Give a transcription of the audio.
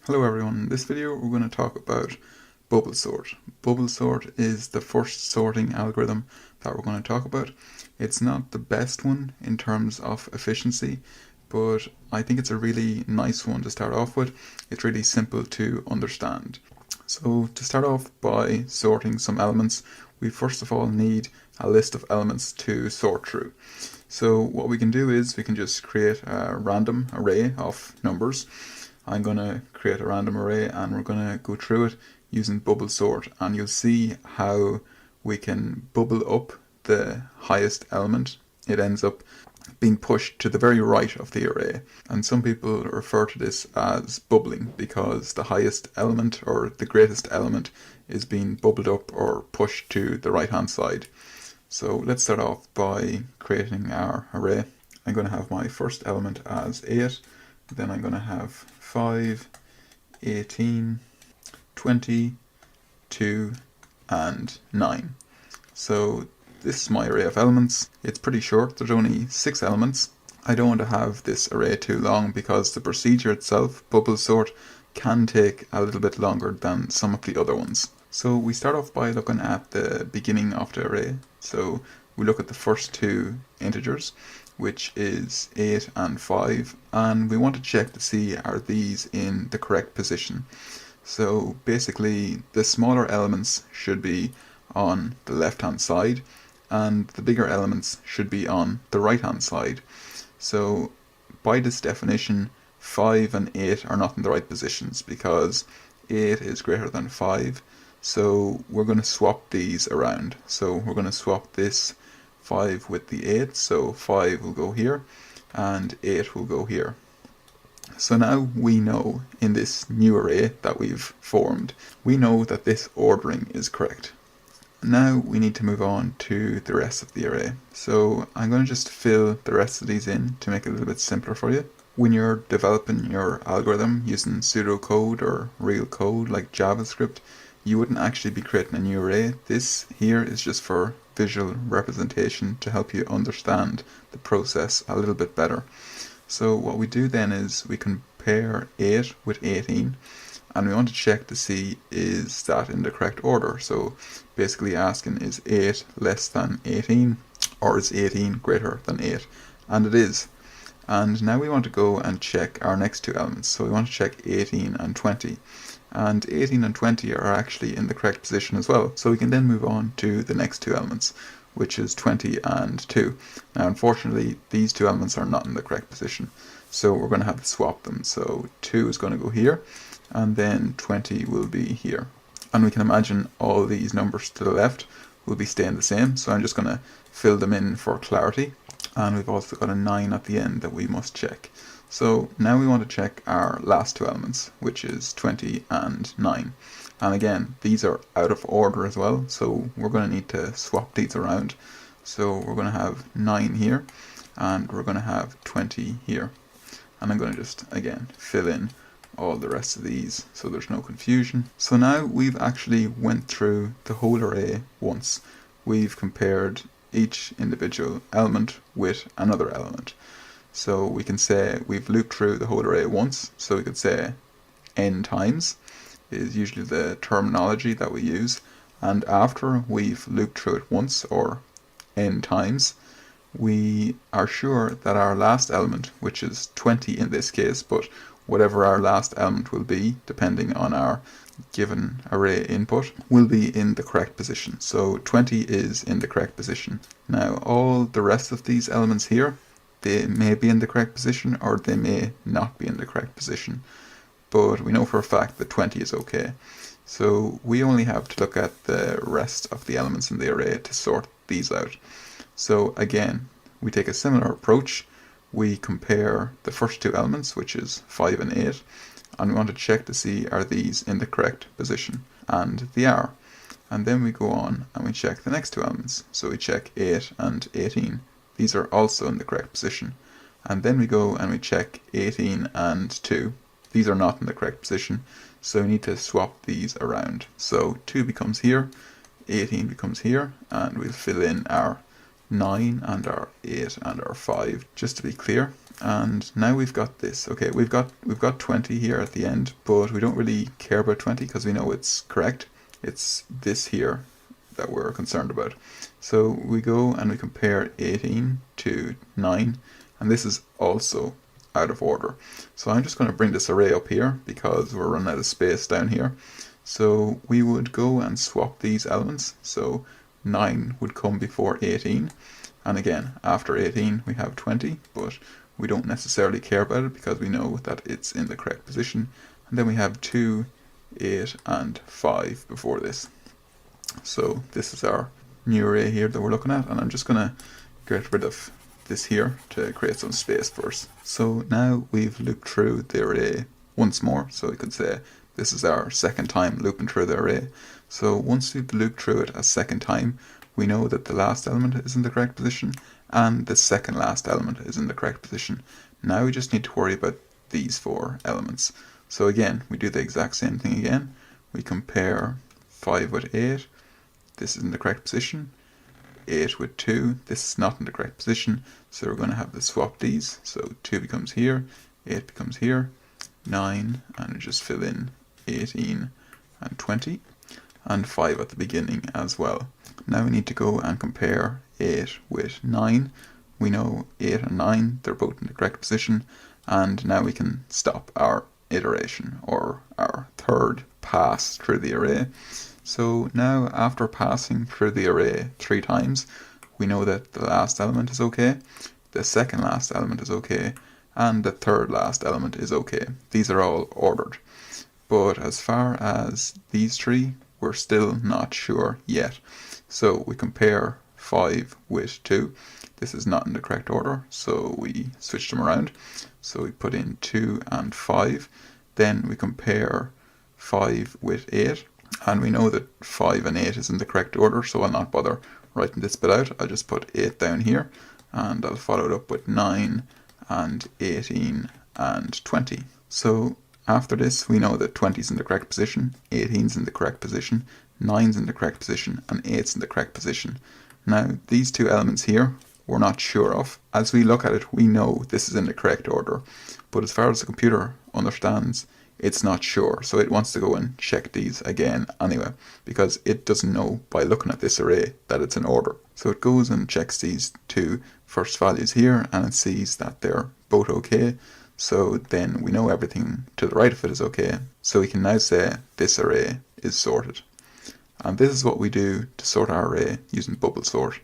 Hello everyone, in this video we're going to talk about bubble sort. Bubble sort is the first sorting algorithm that we're going to talk about. It's not the best one in terms of efficiency, but I think it's a really nice one to start off with. It's really simple to understand. So to start off by sorting some elements, we first of all need a list of elements to sort through. So what we can do is we can just create a random array of numbers. I'm going to create a random array and we're going to go through it using bubble sort, and you'll see how we can bubble up the highest element. It ends up being pushed to the very right of the array, and some people refer to this as bubbling because the highest element or the greatest element is being bubbled up or pushed to the right hand side. So let's start off by creating our array. I'm going to have my first element as 8, then I'm going to have 5, 18, 20, 2, and 9. So this is my array of elements. It's pretty short, there's only 6 elements. I don't want to have this array too long because the procedure itself, bubble sort, can take a little bit longer than some of the other ones. So we start off by looking at the beginning of the array. So we look at the first two integers, which is 8 and 5, and we want to check to see are these in the correct position. So basically the smaller elements should be on the left hand side and the bigger elements should be on the right hand side. So by this definition 5 and 8 are not in the right positions because 8 is greater than 5. So we're going to swap these around. So we're going to swap this 5 with the 8, so 5 will go here and 8 will go here. So now we know in this new array that we've formed, we know that this ordering is correct. Now we need to move on to the rest of the array. So I'm going to just fill the rest of these in to make it a little bit simpler for you. When you're developing your algorithm using pseudocode or real code like JavaScript, you wouldn't actually be creating a new array. This here is just for visual representation to help you understand the process a little bit better. So what we do then is we compare 8 with 18 and we want to check to see is that in the correct order. So basically asking is 8 less than 18 or is 18 greater than 8, and it is. And now we want to go and check our next two elements. So we want to check 18 and 20. And 18 and 20 are actually in the correct position as well. So we can then move on to the next two elements, which is 20 and 2. Now unfortunately these two elements are not in the correct position, so we're going to have to swap them. So 2 is going to go here and then 20 will be here. And we can imagine all these numbers to the left will be staying the same, so I'm just going to fill them in for clarity. And we've also got a 9 at the end that we must check. So now we want to check our last two elements, which is 20 and 9. And again, these are out of order as well, so we're going to need to swap these around. So we're going to have 9 here, and we're going to have 20 here. And I'm going to just, again, fill in all the rest of these so there's no confusion. So now we've actually went through the whole array once. We've compared each individual element with another element. So we can say we've looped through the whole array once, so we could say n times is usually the terminology that we use, and after we've looped through it once, or n times, we are sure that our last element, which is 20 in this case, but whatever our last element will be, depending on our given array input, will be in the correct position. So 20 is in the correct position. Now all the rest of these elements here, they may be in the correct position or they may not be in the correct position, but we know for a fact that 20 is okay. So we only have to look at the rest of the elements in the array to sort these out. So again, we take a similar approach. We compare the first two elements, which is 5 and 8, and we want to check to see are these in the correct position, and they are. And then we go on and we check the next two elements. So we check 8 and 18. These are also in the correct position. And then we go and we check 18 and 2. These are not in the correct position, so we need to swap these around. So 2 becomes here, 18 becomes here, and we'll fill in our 9 and our 8 and our 5, just to be clear. And now we've got this. Okay, we've got 20 here at the end, but we don't really care about 20 because we know it's correct. It's this here that we're concerned about. So we go and we compare 18 to 9, and this is also out of order. So I'm just going to bring this array up here because we're running out of space down here. So we would go and swap these elements. So 9 would come before 18, and again after 18 we have 20, but we don't necessarily care about it because we know that it's in the correct position. And then we have 2, 8 and 5 before this. So this is our new array here that we're looking at, and I'm just going to get rid of this here to create some space for us. So now we've looped through the array once more, so we could say this is our second time looping through the array. So once we've looped through it a second time, we know that the last element is in the correct position and the second last element is in the correct position. Now we just need to worry about these 4 elements. So again, we do the exact same thing again. We compare 5 with 8, this is in the correct position. 8 with 2, this is not in the correct position, so we're going to have to swap these. So 2 becomes here, 8 becomes here, 9, and just fill in 18 and 20, and 5 at the beginning as well. Now we need to go and compare 8 with 9. We know 8 and 9, they're both in the correct position, and now we can stop our iteration, or our third pass through the array. So now after passing through the array 3 times, we know that the last element is okay, the second last element is okay, and the third last element is okay. These are all ordered. But as far as these 3, we're still not sure yet. So we compare 5 with 2. This is not in the correct order, so we switch them around. So we put in 2 and 5. Then we compare 5 with 8. And we know that 5 and 8 is in the correct order, so I'll not bother writing this bit out. I'll just put 8 down here, and I'll follow it up with 9 and 18 and 20. So after this, we know that 20 is in the correct position, 18 is in the correct position, 9 is in the correct position, and 8 is in the correct position. Now, these 2 elements here, we're not sure of. As we look at it, we know this is in the correct order. But as far as the computer understands, it's not sure, so it wants to go and check these again anyway, because it doesn't know by looking at this array that it's in order. So it goes and checks these 2 first values here, and it sees that they're both okay. So then we know everything to the right of it is okay, so we can now say this array is sorted. And this is what we do to sort our array using bubble sort.